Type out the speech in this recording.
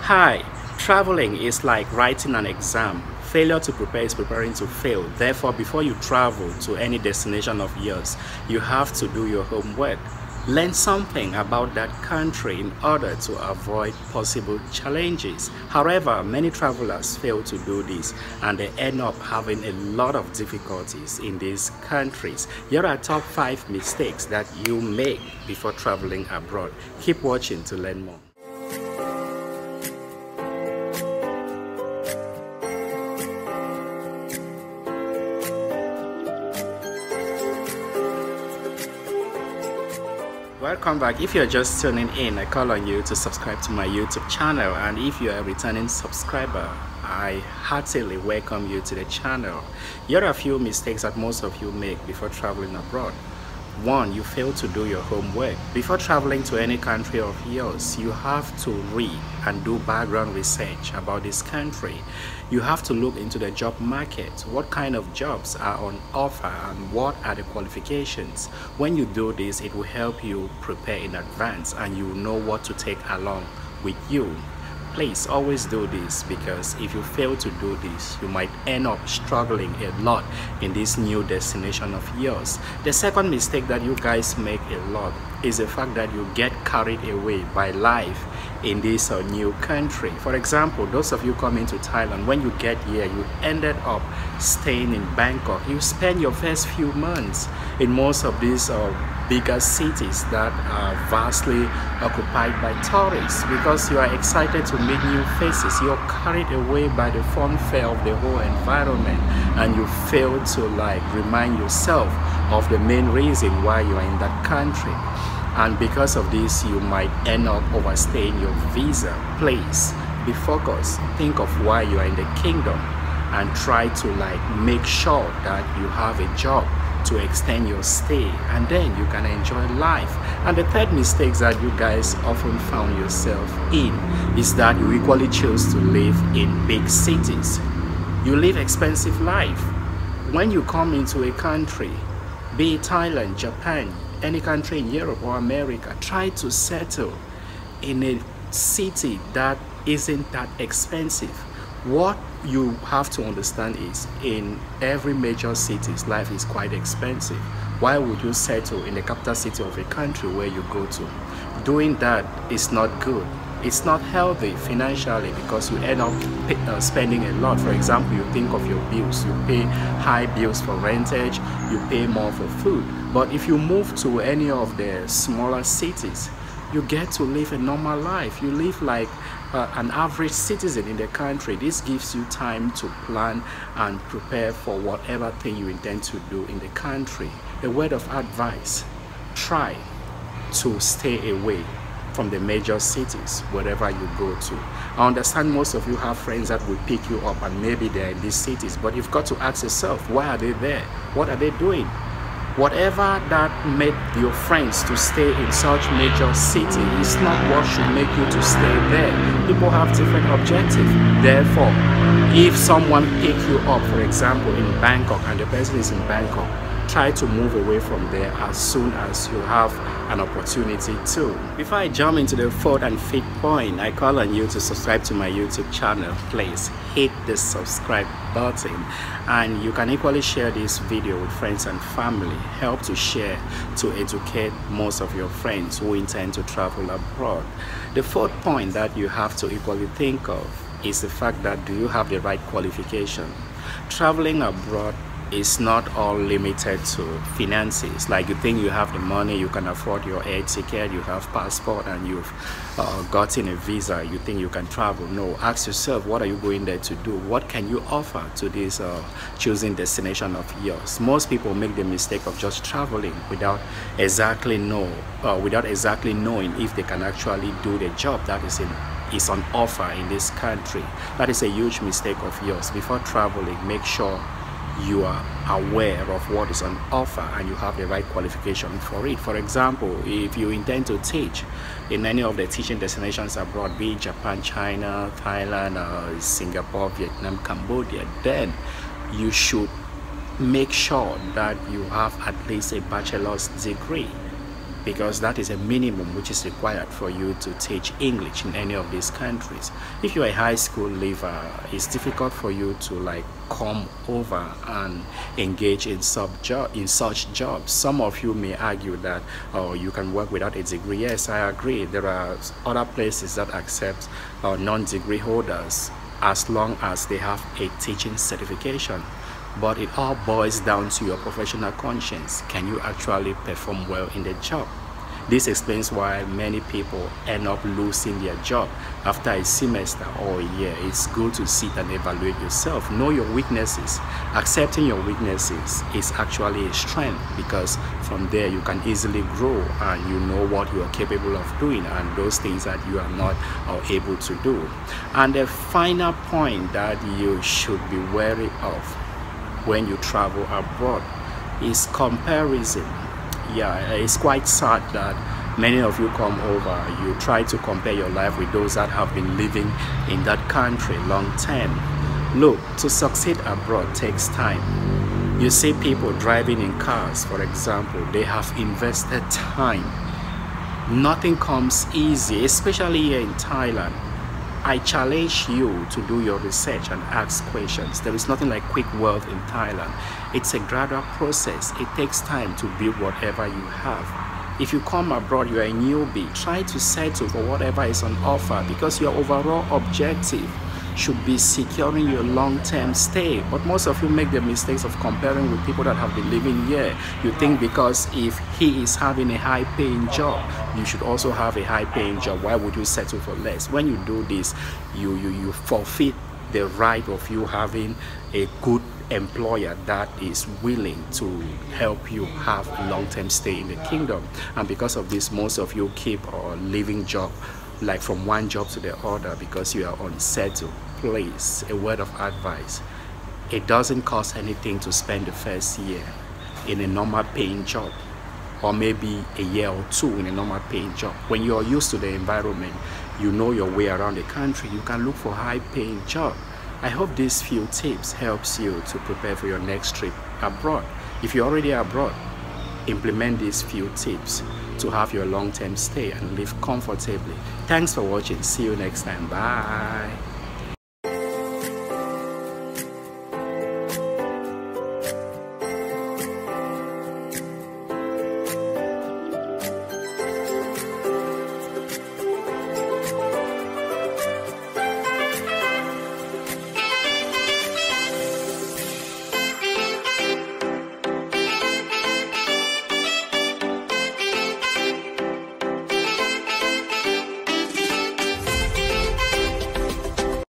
Hi, traveling is like writing an exam. Failure to prepare is preparing to fail. Therefore, before you travel to any destination of yours, you have to do your homework. Learn something about that country in order to avoid possible challenges. However, many travelers fail to do this and they end up having a lot of difficulties in these countries. Here are top 5 mistakes that you make before traveling abroad. Keep watching to learn more. Welcome back. If you're just tuning in, I call on you to subscribe to my YouTube channel, and if you're a returning subscriber, I heartily welcome you to the channel. Here are a few mistakes that most of you make before traveling abroad. 1. You fail to do your homework. Before traveling to any country of yours, you have to read and do background research about this country. You have to look into the job market, what kind of jobs are on offer and what are the qualifications. When you do this, it will help you prepare in advance and you know what to take along with you. Please always do this, because if you fail to do this, you might end up struggling a lot in this new destination of yours. The second mistake that you guys make a lot is the fact that you get carried away by life in this new country. For example, those of you coming to Thailand, when you get here, you ended up staying in Bangkok. You spend your first few months in most of these bigger cities that are vastly occupied by tourists, because you are excited to meet new faces. You're carried away by the funfair of the whole environment and you fail to remind yourself of the main reason why you are in that country. And because of this, you might end up overstaying your visa. Please be focused. Think of why you are in the kingdom and try to make sure that you have a job to extend your stay, and then you can enjoy life. And the third mistake that you guys often found yourself in is that you equally choose to live in big cities. You live expensive life. When you come into a country, be it Thailand, Japan, any country in Europe or America, try to settle in a city that isn't that expensive. What you have to understand is, in every major cities, life is quite expensive. Why would you settle in the capital city of a country where you go to? Doing that is not good. It's not healthy financially, because you end up spending a lot. For example, you think of your bills. You pay high bills for rentage, you pay more for food. But if you move to any of the smaller cities, you get to live a normal life. You live like an average citizen in the country. This gives you time to plan and prepare for whatever thing you intend to do in the country. A word of advice: try to stay away from the major cities wherever you go to. I understand most of you have friends that will pick you up and maybe they're in these cities, but you've got to ask yourself, why are they there? What are they doing? Whatever that made your friends to stay in such major city is not what should make you to stay there. People have different objectives. Therefore, if someone picks you up, for example, in Bangkok, and the person is in Bangkok, try to move away from there as soon as you have an opportunity to. Before I jump into the fourth and fifth point, I call on you to subscribe to my YouTube channel. Please hit the subscribe button, and you can equally share this video with friends and family. Help to share to educate most of your friends who intend to travel abroad. The fourth point that you have to equally think of is the fact that, do you have the right qualification? Traveling abroad is not all limited to finances. Like, you think you have the money, you can afford your air ticket, you have passport, and you've gotten a visa, you think you can travel. No, ask yourself, what are you going there to do? What can you offer to this choosing destination of yours? Most people make the mistake of just traveling without exactly knowing if they can actually do the job that is on offer in this country. That is a huge mistake of yours. Before traveling, make sure you are aware of what is on offer and you have the right qualification for it. For example, if you intend to teach in any of the teaching destinations abroad, be it Japan, China, Thailand, Singapore, Vietnam, Cambodia, then you should make sure that you have at least a bachelor's degree. because that is a minimum which is required for you to teach English in any of these countries. If you're a high school leaver, it's difficult for you to like come over and engage in such jobs. Some of you may argue that, oh, you can work without a degree. Yes, I agree. There are other places that accept non-degree holders as long as they have a teaching certification. But it all boils down to your professional conscience. Can you actually perform well in the job? This explains why many people end up losing their job after a semester or a year. It's good to sit and evaluate yourself. Know your weaknesses. Accepting your weaknesses is actually a strength, because from there you can easily grow and you know what you are capable of doing and those things that you are not able to do. And the final point that you should be wary of when you travel abroad is comparison. Yeah, it's quite sad that many of you come over, you try to compare your life with those that have been living in that country long term. Look, to succeed abroad takes time. You see people driving in cars, for example, they have invested time. Nothing comes easy, especially here in Thailand. I challenge you to do your research and ask questions. There is nothing like quick wealth in Thailand. It's a gradual process. It takes time to build whatever you have. If you come abroad, you are a newbie, try to settle for whatever is on offer, because your overall objective should be securing your long-term stay. But most of you make the mistakes of comparing with people that have been living here. You think because if he is having a high-paying job, you should also have a high-paying job. Why would you settle for less? When you do this, you forfeit the right of you having a good employer that is willing to help you have a long-term stay in the kingdom. And because of this, most of you keep a living job, like from one job to the other, because you are unsettled. Please, a word of advice: it doesn't cost anything to spend the first year in a normal paying job, or maybe a year or two in a normal paying job. When you're used to the environment, you know your way around the country, you can look for high paying job. I hope these few tips helps you to prepare for your next trip abroad. If you're already abroad, implement these few tips to have your long-term stay and live comfortably. Thanks for watching. See you next time. Bye.